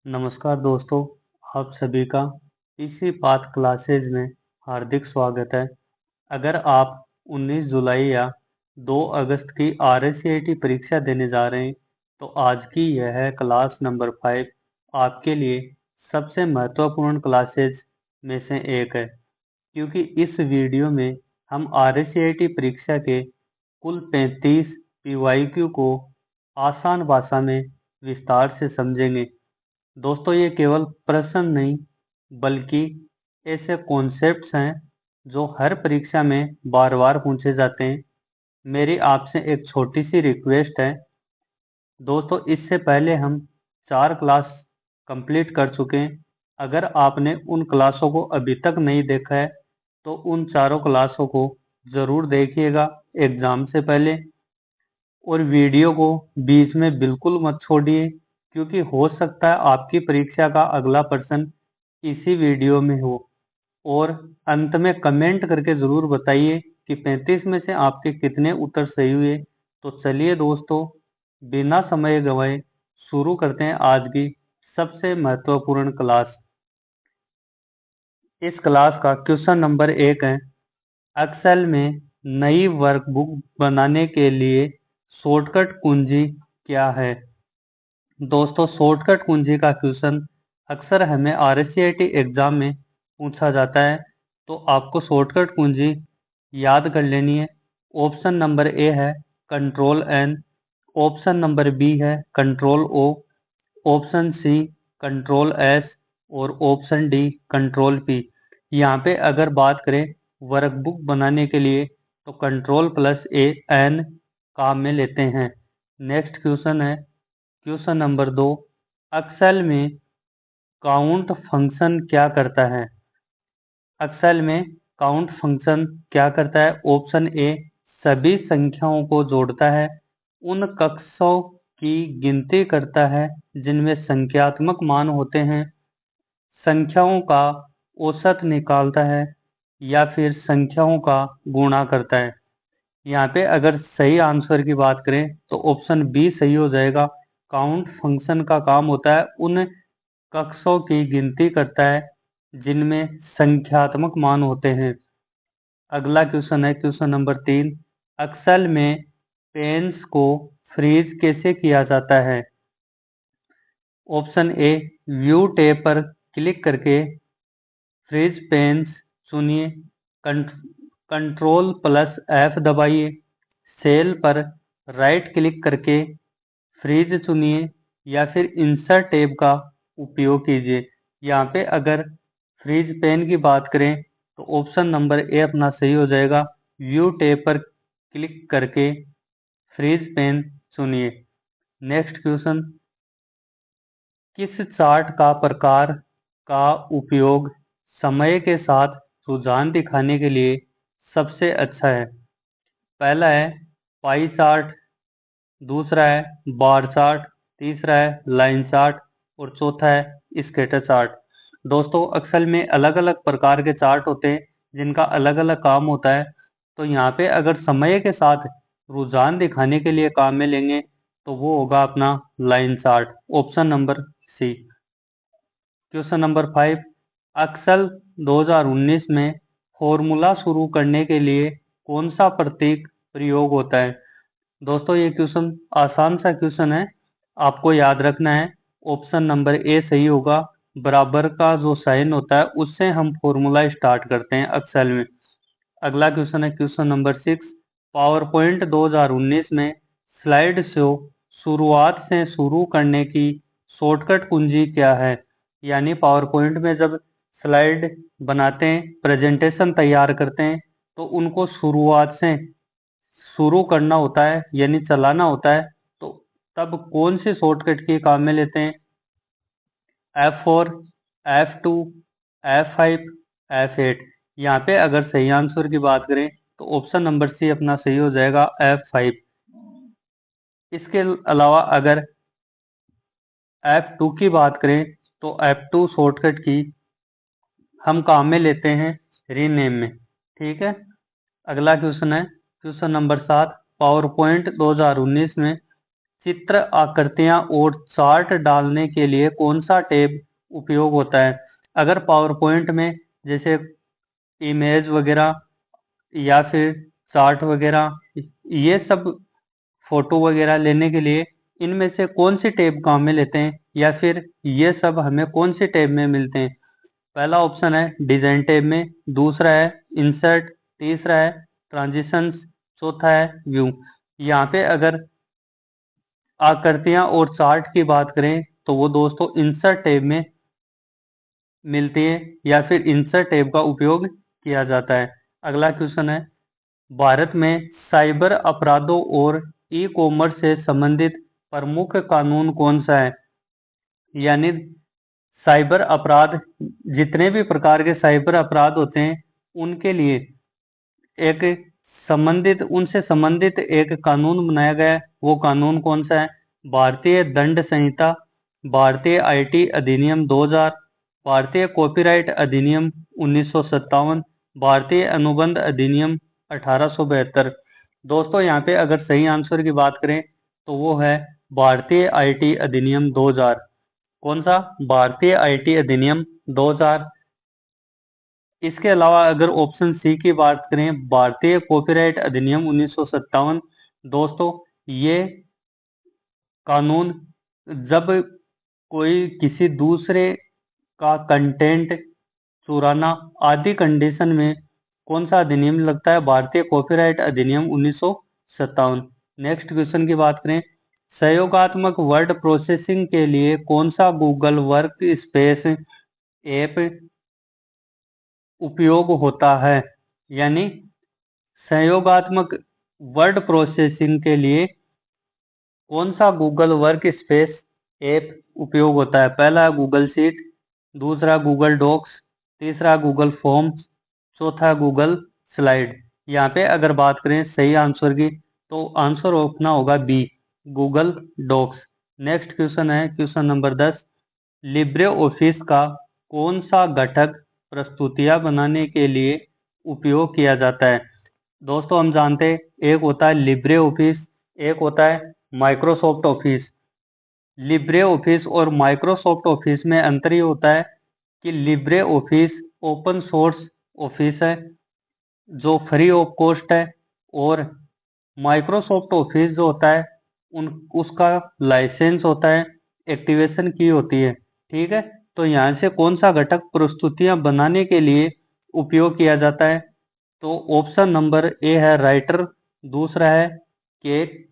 नमस्कार दोस्तों, आप सभी का पीसी पाथ क्लासेज में हार्दिक स्वागत है। अगर आप 19 जुलाई या 2 अगस्त की RSCIT परीक्षा देने जा रहे हैं, तो आज की यह क्लास नंबर 5 आपके लिए सबसे महत्वपूर्ण क्लासेज में से एक है, क्योंकि इस वीडियो में हम RSCIT परीक्षा के कुल 35 PYQ को आसान भाषा में विस्तार से समझेंगे। दोस्तों, ये केवल प्रश्न नहीं बल्कि ऐसे कॉन्सेप्ट्स हैं जो हर परीक्षा में बार बार पूछे जाते हैं। मेरी आपसे एक छोटी सी रिक्वेस्ट है दोस्तों, इससे पहले हम 4 क्लास कंप्लीट कर चुके हैं। अगर आपने उन क्लासों को अभी तक नहीं देखा है तो उन चारों क्लासों को ज़रूर देखिएगा एग्ज़ाम से पहले, और वीडियो को बीच में बिल्कुल मत छोड़िए, क्योंकि हो सकता है आपकी परीक्षा का अगला प्रश्न इसी वीडियो में हो। और अंत में कमेंट करके ज़रूर बताइए कि 35 में से आपके कितने उत्तर सही हुए। तो चलिए दोस्तों, बिना समय गंवाए शुरू करते हैं आज की सबसे महत्वपूर्ण क्लास। इस क्लास का क्वेश्चन नंबर 1 है, एक्सेल में नई वर्कबुक बनाने के लिए शॉर्टकट कुंजी क्या है। दोस्तों, शॉर्टकट कुंजी का क्वेश्चन अक्सर हमें RSCIT एग्जाम में पूछा जाता है, तो आपको शॉर्टकट कुंजी याद कर लेनी है। ऑप्शन नंबर ए है control N, option number B है control O, option C control S और ऑप्शन डी कंट्रोल P। यहाँ पे अगर बात करें वर्कबुक बनाने के लिए तो कंट्रोल प्लस ए N काम में लेते हैं। नेक्स्ट क्वेश्चन है क्वेश्चन नंबर 2, एक्सेल में काउंट फंक्शन क्या करता है। एक्सेल में काउंट फंक्शन क्या करता है। ऑप्शन ए सभी संख्याओं को जोड़ता है, उन कक्षों की गिनती करता है जिनमें संख्यात्मक मान होते हैं, संख्याओं का औसत निकालता है, या फिर संख्याओं का गुणा करता है। यहाँ पे अगर सही आंसर की बात करें तो ऑप्शन बी सही हो जाएगा। काउंट फंक्शन का काम होता है उन कक्षों की गिनती करता है जिनमें संख्यात्मक मान होते हैं। अगला क्वेश्चन है क्वेश्चन नंबर 3, एक्सेल में पेन्स को फ्रीज कैसे किया जाता है। ऑप्शन ए व्यू टैब पर क्लिक करके फ्रीज पेन्स चुनिए, कंट्रोल प्लस F दबाइए, सेल पर राइट क्लिक करके फ्रीज चुनिए, या फिर इंसर्ट टैब का उपयोग कीजिए। यहाँ पे अगर फ्रीज पेन की बात करें तो ऑप्शन नंबर ए अपना सही हो जाएगा। व्यू टैब पर क्लिक करके फ्रीज पेन चुनिए। नेक्स्ट क्वेश्चन, किस चार्ट का प्रकार का उपयोग समय के साथ रुझान दिखाने के लिए सबसे अच्छा है। पहला है पाई चार्ट, दूसरा है बार चार्ट, तीसरा है लाइन चार्ट और चौथा है स्कैटर चार्ट। दोस्तों, एक्सेल में अलग अलग प्रकार के चार्ट होते हैं जिनका अलग अलग काम होता है। तो यहाँ पे अगर समय के साथ रुझान दिखाने के लिए काम में लेंगे तो वो होगा अपना line chart, option number C. Question number 5, Excel 2019 में फॉर्मूला शुरू करने के लिए कौन सा प्रतीक प्रयोग होता है। दोस्तों, ये क्वेश्चन आसान सा क्वेश्चन है, आपको याद रखना है। ऑप्शन नंबर ए सही होगा। बराबर का जो साइन होता है उससे हम फॉर्मूला स्टार्ट करते हैं एक्सेल में। अगला क्वेश्चन है क्वेश्चन नंबर 6, पावर पॉइंट 2019 में स्लाइड शो शुरुआत से शुरू करने की शॉर्टकट कुंजी क्या है। यानी पावर पॉइंट में जब स्लाइड बनाते हैं, प्रेजेंटेशन तैयार करते हैं, तो उनको शुरुआत से शुरू करना होता है यानी चलाना होता है, तो तब कौन से शॉर्टकट की काम में लेते हैं। F4, F2, F5, F8। यहाँ पे अगर सही आंसर की बात करें तो ऑप्शन नंबर सी अपना सही हो जाएगा, F5। इसके अलावा अगर F2 की बात करें तो F2 शॉर्टकट की हम काम में लेते हैं रीनेम में। ठीक है। अगला क्वेश्चन है क्वेश्चन नंबर 7, पावर पॉइंट 2019 में चित्र, आकृतियां और चार्ट डालने के लिए कौन सा टैब उपयोग होता है? अगर पावर पॉइंट में जैसे इमेज वगैरह या फिर चार्ट वगैरह, ये सब फोटो वगैरह लेने के लिए इनमें से कौन सी टैब काम में लेते हैं, या फिर ये सब हमें कौन सी टैब में मिलते हैं? पहला ऑप्शन है डिजाइन टैब में, दूसरा है इंसर्ट, तीसरा है ट्रांजिशंस, चौथा है व्यू। यहाँ पे अगर आकृतियां और चार्ट की बात करें तो वो दोस्तों इंसर्ट टैब में मिलती है, या फिर इंसर्ट टैब का उपयोग किया जाता है। अगला क्वेश्चन है, भारत में साइबर अपराधों और ई कॉमर्स से संबंधित प्रमुख कानून कौन सा है? यानी साइबर अपराध, जितने भी प्रकार के साइबर अपराध होते हैं उनके लिए एक उनसे संबंधित एक कानून बनाया गया है। वो कानून कौन सा है? भारतीय दंड संहिता, भारतीय आईटी अधिनियम 2000, भारतीय कॉपीराइट अधिनियम 1957, भारतीय अनुबंध अधिनियम 1872। दोस्तों यहाँ पे अगर सही आंसर की बात करें तो वो है भारतीय आईटी अधिनियम 2000। कौन सा? भारतीय आईटी अधिनियम 2000। इसके अलावा अगर ऑप्शन सी की बात करें, भारतीय कॉपीराइट अधिनियम 1957। दोस्तों ये कानून जब कोई किसी दूसरे का कंटेंट चुराना आदि कंडीशन में कौन सा अधिनियम लगता है? भारतीय कॉपीराइट अधिनियम 1957। नेक्स्ट क्वेश्चन की बात करें, सहयोगात्मक वर्ड प्रोसेसिंग के लिए कौन सा गूगल वर्क स्पेस ऐप उपयोग होता है? यानी सहयोगात्मक वर्ड प्रोसेसिंग के लिए कौन सा गूगल वर्क स्पेस ऐप उपयोग होता है? पहला गूगल शीट, दूसरा गूगल डॉक्स, तीसरा गूगल फॉर्म्स, चौथा गूगल स्लाइड। यहाँ पे अगर बात करें सही आंसर की तो आंसर अपना होगा B, Google Docs. Next question है क्वेश्चन नंबर 10, लिब्रे ऑफिस का कौन सा घटक प्रस्तुतियां बनाने के लिए उपयोग किया जाता है? दोस्तों हम जानते हैं एक होता है लिब्रे ऑफिस, एक होता है माइक्रोसॉफ्ट ऑफिस। लिब्रे ऑफिस और माइक्रोसॉफ्ट ऑफिस में अंतर ये होता है कि Libre office open source office है जो फ्री ऑफ कॉस्ट है, और माइक्रोसॉफ्ट ऑफिस जो होता है उसका लाइसेंस होता है, एक्टिवेशन की होती है। ठीक है, तो यहाँ से कौन सा घटक प्रस्तुतियां बनाने के लिए उपयोग किया जाता है? तो ऑप्शन नंबर ए है राइटर, दूसरा है केक,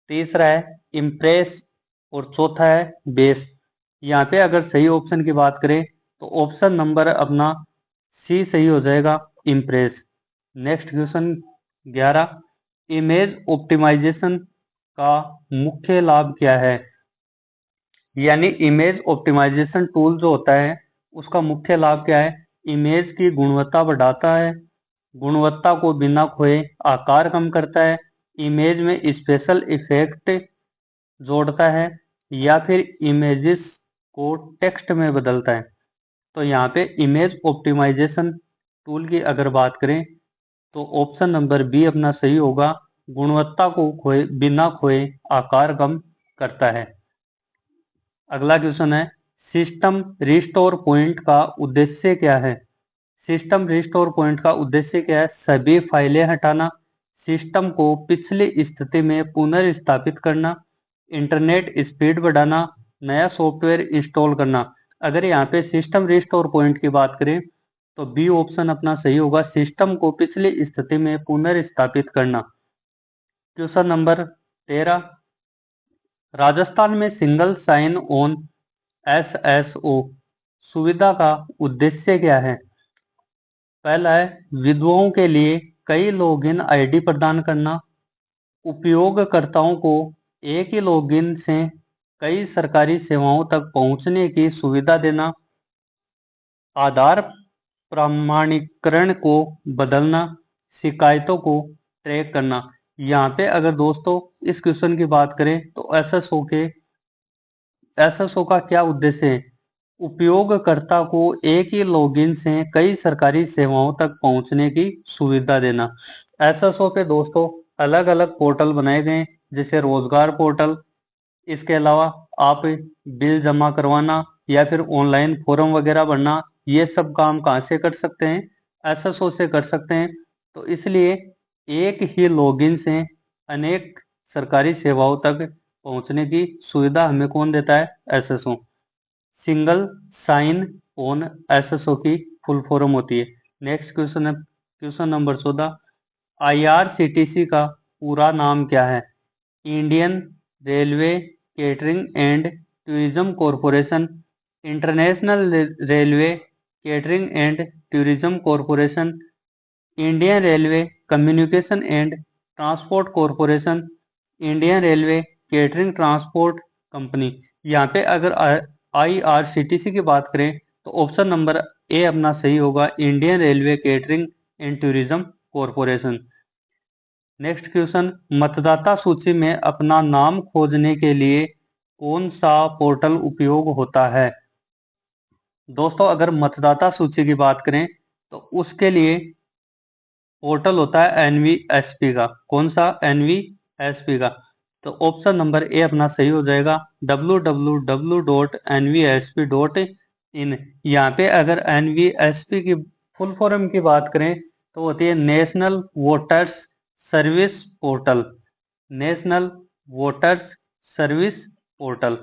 तीसरा है इम्प्रेस और चौथा है बेस। यहाँ पे अगर सही ऑप्शन की बात करें तो ऑप्शन नंबर अपना सी सही हो जाएगा, Impress. Next question 11, image optimisation का मुख्य लाभ क्या है? यानी इमेज ऑप्टिमाइजेशन टूल जो होता है उसका मुख्य लाभ क्या है? इमेज की गुणवत्ता बढ़ाता है, गुणवत्ता को बिना खोए आकार कम करता है, इमेज में स्पेशल इफेक्ट जोड़ता है, या फिर इमेजेस को टेक्स्ट में बदलता है। तो यहाँ पे इमेज ऑप्टिमाइजेशन टूल की अगर बात करें तो ऑप्शन नंबर बी अपना सही होगा, गुणवत्ता को बिना खोए आकार कम करता है। अगला क्वेश्चन है, सिस्टम रिस्टोर पॉइंट का उद्देश्य क्या है? सिस्टम रिस्टोर पॉइंट का उद्देश्य क्या है? सभी फाइलें हटाना, सिस्टम को पिछली स्थिति में पुनर्स्थापित करना, इंटरनेट स्पीड बढ़ाना, नया सॉफ्टवेयर इंस्टॉल करना। अगर यहाँ पे सिस्टम रिस्टोर पॉइंट की बात करें तो बी ऑप्शन अपना सही होगा, सिस्टम को पिछली स्थिति में पुनर्स्थापित करना। क्वेश्चन नंबर 13, राजस्थान में सिंगल साइन ऑन एसएसओ सुविधा का उद्देश्य क्या है? पहला है विधवाओं के लिए कई लॉगिन आईडी प्रदान करना, उपयोगकर्ताओं को एक ही लॉगिन से कई सरकारी सेवाओं तक पहुंचने की सुविधा देना, आधार प्रमाणीकरण को बदलना, शिकायतों को ट्रैक करना। यहाँ पे अगर दोस्तों इस क्वेश्चन की बात करें तो एसएसओ का क्या उद्देश्य है? उपयोगकर्ता को एक ही लॉगिन से कई सरकारी सेवाओं तक पहुंचने की सुविधा देना। एसएसओ पे दोस्तों अलग अलग पोर्टल बनाए गए हैं, जैसे रोजगार पोर्टल, इसके अलावा आप बिल जमा करवाना या फिर ऑनलाइन फॉर्म वगैरह भरना, ये सब काम कहाँ से कर सकते हैं? एसएसओ से कर सकते हैं। तो इसलिए एक ही लॉगिन से अनेक सरकारी सेवाओं तक पहुंचने की सुविधा हमें कौन देता है? SSO. Single sign on SSO की फुल फॉर्म होती है। नेक्स्ट क्वेश्चन है क्वेश्चन नंबर 14। आईआरसीटीसी का पूरा नाम क्या है? Indian railway catering and tourism corporation, international railway catering and tourism corporation, Indian railway communication and transport corporation, Indian railway catering transport company. यहाँ पे अगर आईआरसीटीसी की बात करें तो ऑप्शन नंबर ए अपना सही होगा, Indian railway catering and tourism corporation. Next question, मतदाता सूची में अपना नाम खोजने के लिए कौन सा पोर्टल उपयोग होता है? दोस्तों, अगर मतदाता सूची की बात करें तो उसके लिए पोर्टल होता है एनवीएसपी का। कौन सा? एनवीएसपी का। तो ऑप्शन नंबर ए अपना सही हो जाएगा, www.nvsp.in। यहाँ पे अगर एनवीएसपी की फुल फॉर्म की बात करें तो होती है national voters service portal. National voters service portal.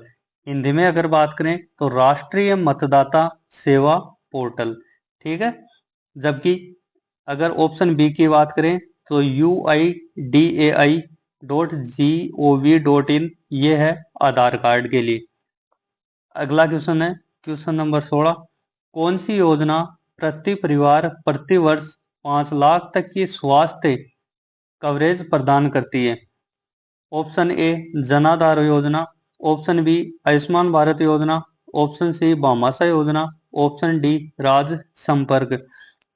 Hindi में अगर बात करें तो राष्ट्रीय मतदाता सेवा पोर्टल। ठीक है। जबकि अगर ऑप्शन बी की बात करें तो UIDAI.gov.in, ये है आधार कार्ड के लिए। अगला क्वेश्चन है क्वेश्चन नंबर 16। कौन सी योजना प्रति परिवार प्रति वर्ष 5 लाख तक की स्वास्थ्य कवरेज प्रदान करती है? ऑप्शन ए जन आधार योजना, ऑप्शन बी आयुष्मान भारत योजना, ऑप्शन सी भामाशाह योजना, ऑप्शन डी राज्य संपर्क।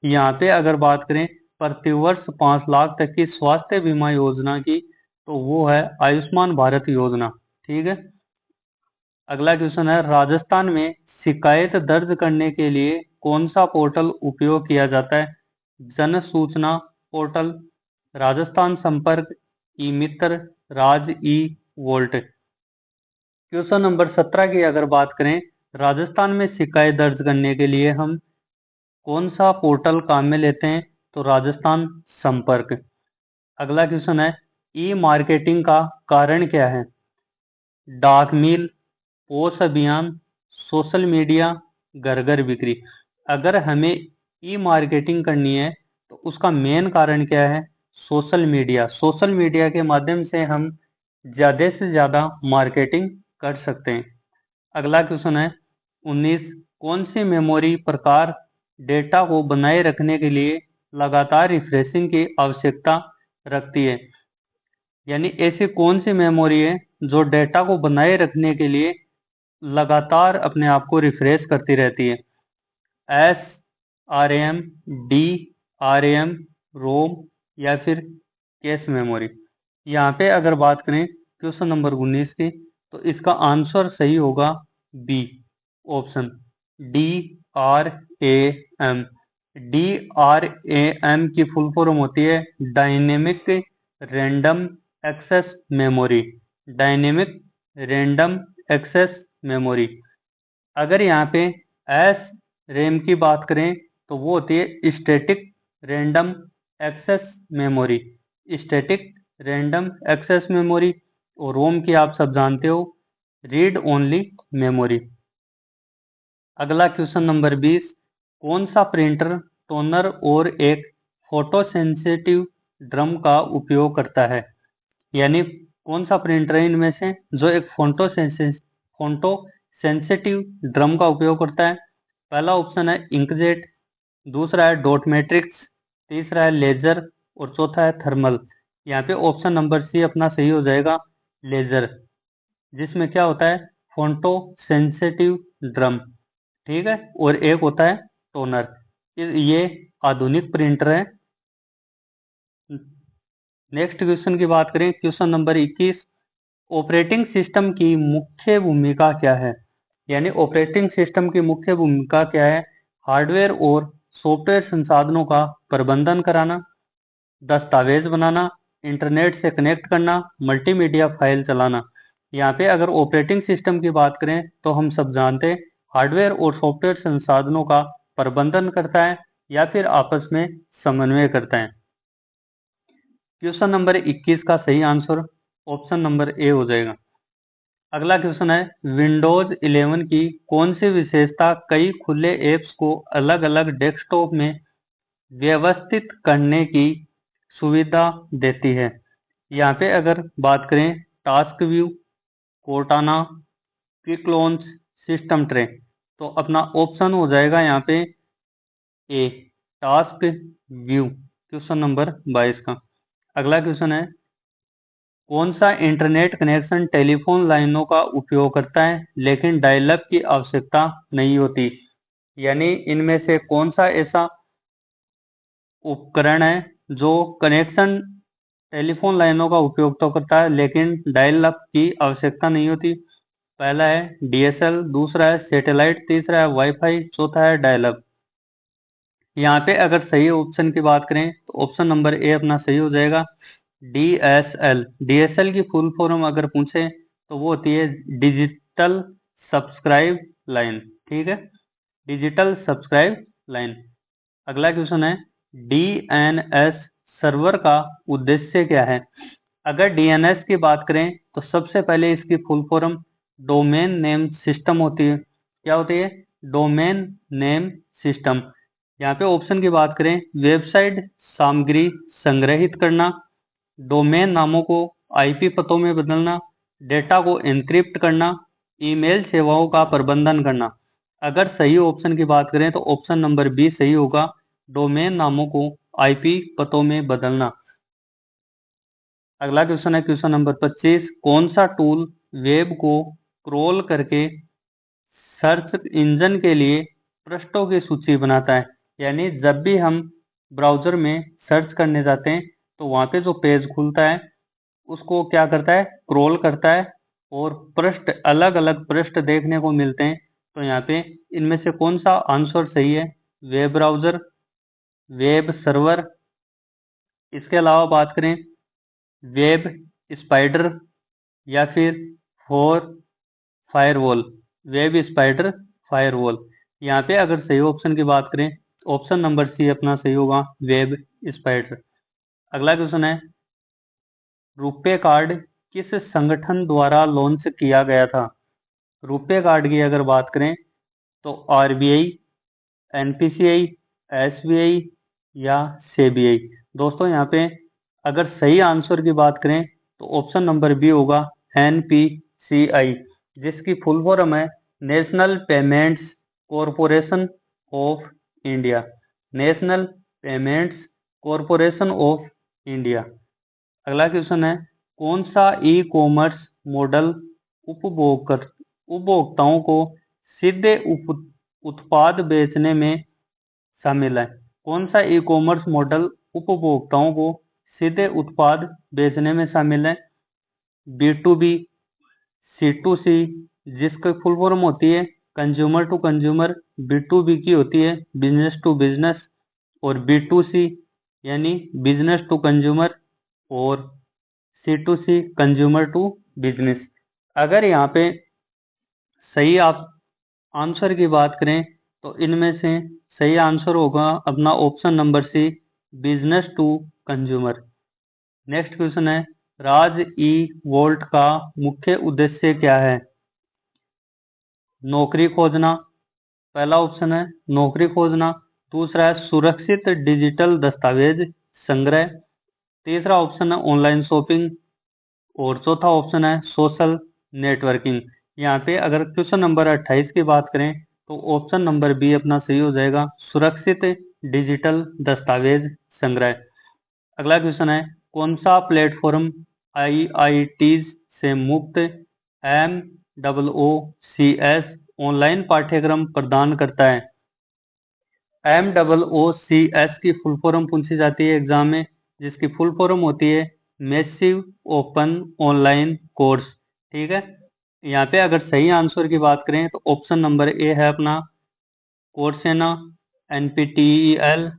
यहाँ पे अगर बात करें प्रतिवर्ष 5 लाख तक की स्वास्थ्य बीमा योजना की तो वो है आयुष्मान भारत योजना। ठीक है। अगला क्वेश्चन है, राजस्थान में शिकायत दर्ज करने के लिए कौन सा पोर्टल उपयोग किया जाता है? जन सूचना पोर्टल, राजस्थान संपर्क, ई मित्र, राज ई वोल्ट। क्वेश्चन नंबर 17 की अगर बात करें, राजस्थान में शिकायत दर्ज करने के लिए हम कौन सा पोर्टल काम में लेते हैं? तो राजस्थान संपर्क। अगला क्वेश्चन है, ई मार्केटिंग का कारण क्या है? डाक मिल, पोस्ट अभियान, सोशल मीडिया, घर घर बिक्री। अगर हमें ई मार्केटिंग करनी है तो उसका मेन कारण क्या है? Social media. सोशल मीडिया के माध्यम से हम ज़्यादा से ज़्यादा मार्केटिंग कर सकते हैं। अगला क्वेश्चन है 19। कौन सी मेमोरी प्रकार डेटा को बनाए रखने के लिए लगातार रिफ्रेशिंग की आवश्यकता रखती है? यानी ऐसी कौन सी मेमोरी है जो डेटा को बनाए रखने के लिए लगातार अपने आप को रिफ्रेश करती रहती है? S R M, D R M, ROM या फिर कैश मेमोरी। यहाँ पे अगर बात करें क्वेश्चन नंबर 19 की तो इसका आंसर सही होगा B option, D R A M. D R A M की फुल फॉर्म होती है dynamic random access memory. Dynamic random access memory. अगर यहाँ पे एस रैम की बात करें तो वो होती है static random access memory. Static random access memory. और रोम की आप सब जानते हो रीड ओनली मेमोरी। अगला क्वेश्चन नंबर 20। कौन सा प्रिंटर टोनर और एक फोटो सेंसिटिव ड्रम का उपयोग करता है? यानी कौन सा प्रिंटर है इनमें से जो एक फोटो सेंसिटिव ड्रम का उपयोग करता है? पहला ऑप्शन है इंकजेट, दूसरा है डॉट मैट्रिक्स, तीसरा है लेजर और चौथा है थर्मल। यहाँ पे ऑप्शन नंबर सी अपना सही हो जाएगा, लेजर, जिसमें क्या होता है फोटो सेंसिटिव ड्रम। ठीक है। और एक होता है टोनर। ये आधुनिक प्रिंटर है। नेक्स्ट क्वेश्चन की बात करें क्वेश्चन नंबर 21। ऑपरेटिंग सिस्टम की मुख्य भूमिका क्या है? यानी ऑपरेटिंग सिस्टम की मुख्य भूमिका क्या है? हार्डवेयर और सॉफ्टवेयर संसाधनों का प्रबंधन कराना, दस्तावेज बनाना, इंटरनेट से कनेक्ट करना, मल्टीमीडिया फाइल चलाना। यहाँ पे अगर ऑपरेटिंग सिस्टम की बात करें तो हम सब जानते हैं हार्डवेयर और सॉफ्टवेयर संसाधनों का प्रबंधन करता है या फिर आपस में समन्वय करता है। क्वेश्चन नंबर 21 का सही आंसर ऑप्शन नंबर ए हो जाएगा। अगला क्वेश्चन है विंडोज 11 की कौन सी विशेषता कई खुले ऐप्स को अलग अलग डेस्कटॉप में व्यवस्थित करने की सुविधा देती है। यहाँ पे अगर बात करें task view, Cortana, quick launch, system tray, तो अपना ऑप्शन हो जाएगा यहाँ पे ए टास्क व्यू, क्वेश्चन नंबर 22 का। अगला क्वेश्चन है कौन सा इंटरनेट कनेक्शन टेलीफोन लाइनों का उपयोग करता है लेकिन डायल अप की आवश्यकता नहीं होती, यानी इनमें से कौन सा ऐसा उपकरण है जो कनेक्शन टेलीफोन लाइनों का उपयोग तो करता है लेकिन डायल अप की आवश्यकता नहीं होती। पहला है डीएसएल, दूसरा है सैटेलाइट, तीसरा है वाईफाई, चौथा है डायल अप। यहाँ पे अगर सही ऑप्शन की बात करें तो ऑप्शन नंबर ए अपना सही हो जाएगा डीएसएल। डीएसएल की फुल फॉर्म अगर पूछे तो वो होती है डिजिटल सब्सक्राइब लाइन, ठीक है, डिजिटल सब्सक्राइब लाइन। अगला क्वेश्चन है डीएनएस सर्वर का उद्देश्य क्या है। अगर डीएनएस की बात करें तो सबसे पहले इसकी full form domain name system होती है। क्या होती है? Domain name system. यहाँ पे ऑप्शन की बात करें वेबसाइट सामग्री संग्रहित करना, डोमेन नामों को आईपी पतों में बदलना, डेटा को एन्क्रिप्ट करना, ईमेल सेवाओं का प्रबंधन करना। अगर सही ऑप्शन की बात करें तो ऑप्शन नंबर बी सही होगा, डोमेन नामों को आईपी पतों में बदलना। अगला क्वेश्चन है क्वेश्चन नंबर 25, कौन सा टूल वेब को क्रॉल करके सर्च इंजन के लिए पृष्ठों की सूची बनाता है। यानी जब भी हम ब्राउजर में सर्च करने जाते हैं तो वहाँ पे जो पेज खुलता है उसको क्या करता है? क्रॉल करता है और पृष्ठ अलग अलग पृष्ठ देखने को मिलते हैं। तो यहाँ पे इनमें से कौन सा आंसर सही है? वेब ब्राउजर, वेब सर्वर, इसके अलावा बात करें वेब स्पाइडर या फिर for firewall, web spider firewall. यहाँ पे अगर सही ऑप्शन की बात करें ऑप्शन नंबर सी अपना सही होगा, वेब स्पाइडर। अगला क्वेश्चन है रुपे कार्ड किस संगठन द्वारा लॉन्च किया गया था। रुपे कार्ड की अगर बात करें तो आरबीआई, एनपीसीआई, एसबीआई या सीबीआई। दोस्तों यहाँ पे अगर सही आंसर की बात करें तो ऑप्शन नंबर बी होगा एनपीसीआई, जिसकी फुल फॉर्म है national payments corporation of India, national payments corporation of India. अगला क्वेश्चन है कौन सा ई कॉमर्स मॉडल उपभोक्ताओं को सीधे उत्पाद बेचने में शामिल है। कौन सा ई कॉमर्स मॉडल उपभोक्ताओं को सीधे उत्पाद बेचने में शामिल है? B2B, C2C, जिसकी फुल फॉर्म होती है कंज्यूमर टू कंज्यूमर, B2B की होती है बिजनेस टू बिजनेस, और B2C यानी बिजनेस टू कंज्यूमर, और C2C कंज्यूमर टू बिजनेस। अगर यहाँ पे सही आप आंसर की बात करें तो इनमें से सही आंसर होगा अपना option number C, business to consumer. Next question है राज ई वोल्ट का मुख्य उद्देश्य क्या है। नौकरी खोजना, पहला ऑप्शन है नौकरी खोजना, दूसरा है सुरक्षित डिजिटल दस्तावेज संग्रह, तीसरा ऑप्शन है ऑनलाइन शॉपिंग, और चौथा ऑप्शन है सोशल नेटवर्किंग। यहाँ पे अगर क्वेश्चन नंबर 28 की बात करें तो ऑप्शन नंबर बी अपना सही हो जाएगा, सुरक्षित डिजिटल दस्तावेज संग्रह। अगला क्वेश्चन है कौन सा प्लेटफॉर्म आईआईटीज से मुफ्त MOOCs ऑनलाइन पाठ्यक्रम प्रदान करता है। MOOCs की फुल फॉर्म पूछी जाती है एग्जाम में, जिसकी फुल फॉर्म होती है मैसिव ओपन ऑनलाइन कोर्स, ठीक है। यहाँ पे अगर सही आंसर की बात करें तो ऑप्शन नंबर ए है अपना कोर्सेना, NPTEL,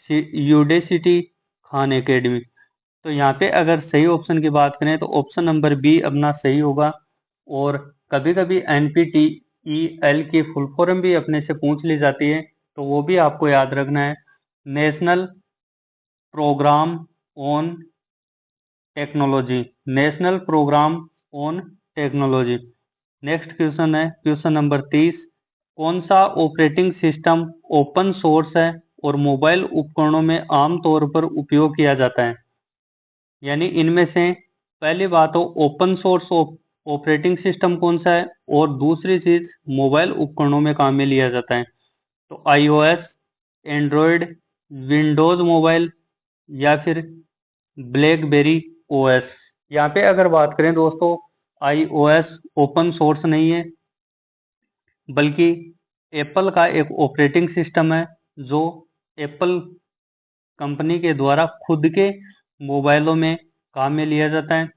यूडेसिटी, खान एकेडमी। तो यहाँ पे अगर सही ऑप्शन की बात करें तो ऑप्शन नंबर बी अपना सही होगा। और कभी कभी NPTEL की फुल फॉर्म भी अपने से पूछ ली जाती है, तो वो भी आपको याद रखना है, national programme on technology, national programme on technology. Next question है क्वेश्चन नंबर 30, कौन सा ऑपरेटिंग सिस्टम ओपन सोर्स है और मोबाइल उपकरणों में आम तौर पर उपयोग किया जाता है? यानी इनमें से पहली बात तो ओपन सोर्स ऑपरेटिंग सिस्टम कौन सा है, और दूसरी चीज मोबाइल उपकरणों में काम में लिया जाता है। तो iOS, एंड्रॉयड, विंडोज मोबाइल, या फिर ब्लैकबेरी OS। यहाँ पे अगर बात करें दोस्तों, iOS ओपन सोर्स नहीं है, बल्कि एप्पल का एक ऑपरेटिंग सिस्टम है जो एप्पल कंपनी के द्वारा खुद के मोबाइलों में काम में लिया जाता है।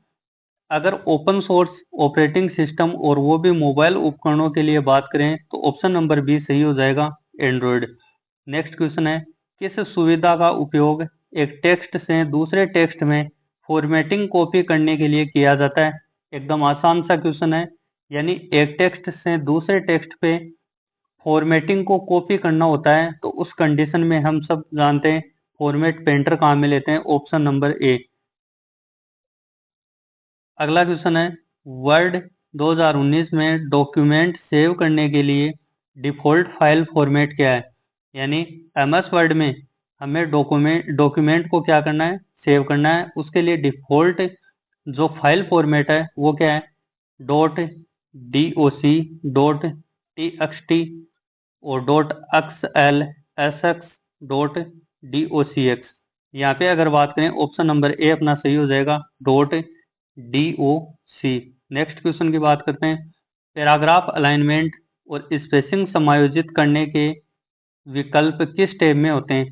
अगर ओपन सोर्स ऑपरेटिंग सिस्टम और वो भी मोबाइल उपकरणों के लिए बात करें तो ऑप्शन नंबर बी सही हो जाएगा, एंड्रॉयड। नेक्स्ट क्वेश्चन है, किस सुविधा का उपयोग एक टेक्स्ट से दूसरे टेक्स्ट में फॉर्मेटिंग कॉपी करने के लिए किया जाता है? एकदम आसान सा क्वेश्चन है। यानी एक टेक्स्ट से दूसरे टेक्स्ट पे फॉर्मेटिंग को कॉपी करना होता है, तो उस कंडीशन में हम सब जानते हैं फॉर्मेट पेंटर काम में लेते हैं, ऑप्शन नंबर ए। अगला क्वेश्चन है, वर्ड 2019 में डॉक्यूमेंट सेव करने के लिए डिफ़ॉल्ट फाइल फॉर्मेट क्या है? यानी MS वर्ड में हमें डॉक्यूमेंट को क्या करना है, सेव करना है। उसके लिए डिफ़ॉल्ट जो फाइल फॉर्मेट है वो क्या है, .doc, .txt और .xlsx, .docx। यहाँ पे अगर बात करें ऑप्शन नंबर ए अपना सही हो जाएगा, .doc। नेक्स्ट क्वेश्चन की बात करते हैं, पैराग्राफ अलाइनमेंट और स्पेसिंग समायोजित करने के विकल्प किस टैब में होते हैं?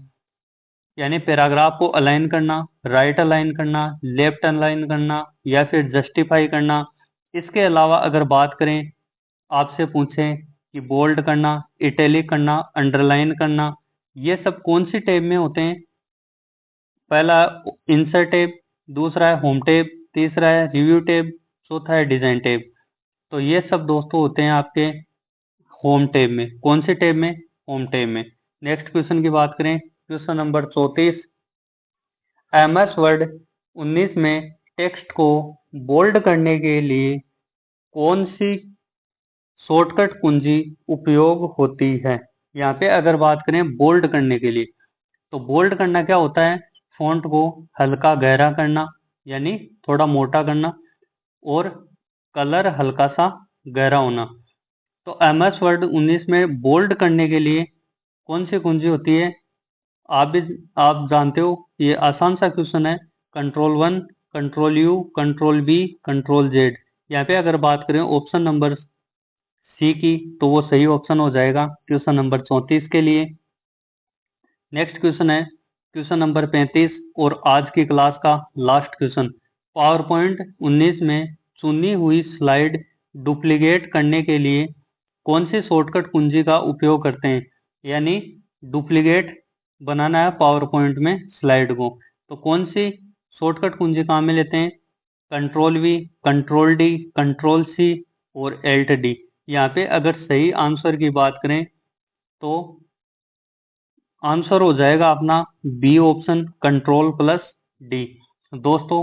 यानी पैराग्राफ को अलाइन करना, राइट अलाइन करना, लेफ्ट अलाइन करना, या फिर जस्टिफाई करना। इसके अलावा अगर बात करें, आपसे पूछें कि बोल्ड करना, इटैलिक करना, अंडरलाइन करना, ये सब कौन सी टैब में होते हैं? पहला इंसर्ट टैब, दूसरा है होम टैब, तीसरा है रिव्यू टैब, चौथा है डिजाइन टैब। तो ये सब दोस्तों होते हैं आपके होम टैब में। कौन से टैब में? होम टैब में। नेक्स्ट क्वेश्चन की बात करें, क्वेश्चन नंबर 34, MS वर्ड 19 में टेक्स्ट को बोल्ड करने के लिए कौन सी शॉर्टकट कुंजी उपयोग होती है? यहाँ पे अगर बात करें बोल्ड करने के लिए, तो बोल्ड करना क्या होता है, फॉन्ट को हल्का गहरा करना, यानी थोड़ा मोटा करना, और कलर हल्का सा गहरा होना। तो MS वर्ड 19 में बोल्ड करने के लिए कौन सी कुंजी होती है? आप जानते हो, ये आसान सा क्वेश्चन है, Ctrl+1, Ctrl+U, Ctrl+V, Ctrl+Z। यहाँ पे अगर बात करें ऑप्शन नंबर सी की, तो वो सही ऑप्शन हो जाएगा क्वेश्चन नंबर 34 के लिए। नेक्स्ट क्वेश्चन है क्वेश्चन नंबर 35 और आज की क्लास का लास्ट क्वेश्चन, पावर पॉइंट 19 में चुनी हुई स्लाइड डुप्लीकेट करने के लिए कौन सी शॉर्टकट कुंजी का उपयोग करते हैं? यानी डुप्लीकेट बनाना है पावर पॉइंट में स्लाइड को, तो कौन सी शॉर्टकट कुंजी काम में लेते हैं? Ctrl+V, Ctrl+D, Ctrl+C और Alt+D। यहाँ पे अगर सही आंसर की बात करें तो आंसर हो जाएगा अपना बी ऑप्शन, Ctrl+D। दोस्तों,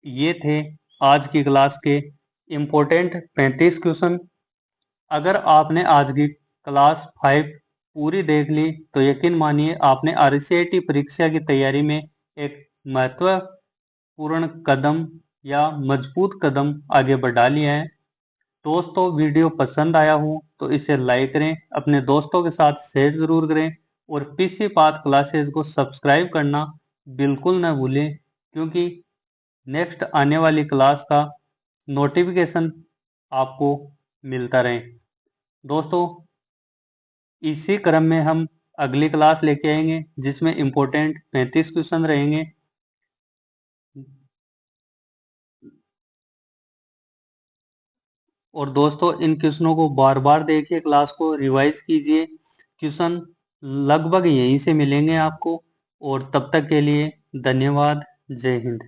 ये थे आज की क्लास के इम्पोर्टेंट 35 क्वेश्चन। अगर आपने आज की क्लास 5 पूरी देख ली तो यकीन मानिए आपने RCIT परीक्षा की तैयारी में एक महत्वपूर्ण कदम या मजबूत कदम आगे बढ़ा लिया है। दोस्तों, वीडियो पसंद आया हो तो इसे लाइक करें, अपने दोस्तों के साथ शेयर जरूर करें, और PC पाथ क्लासेस को सब्सक्राइब करना बिल्कुल ना भूलें, क्योंकि नेक्स्ट आने वाली क्लास का नोटिफिकेशन आपको मिलता रहे। दोस्तों, इसी क्रम में हम अगली क्लास लेके आएंगे जिसमें इम्पोर्टेंट 35 क्वेश्चन रहेंगे। और दोस्तों, इन क्वेश्चनों को बार बार देखिए, क्लास को रिवाइज कीजिए, क्वेश्चन लगभग यहीं से मिलेंगे आपको। और तब तक के लिए धन्यवाद। जय हिंद।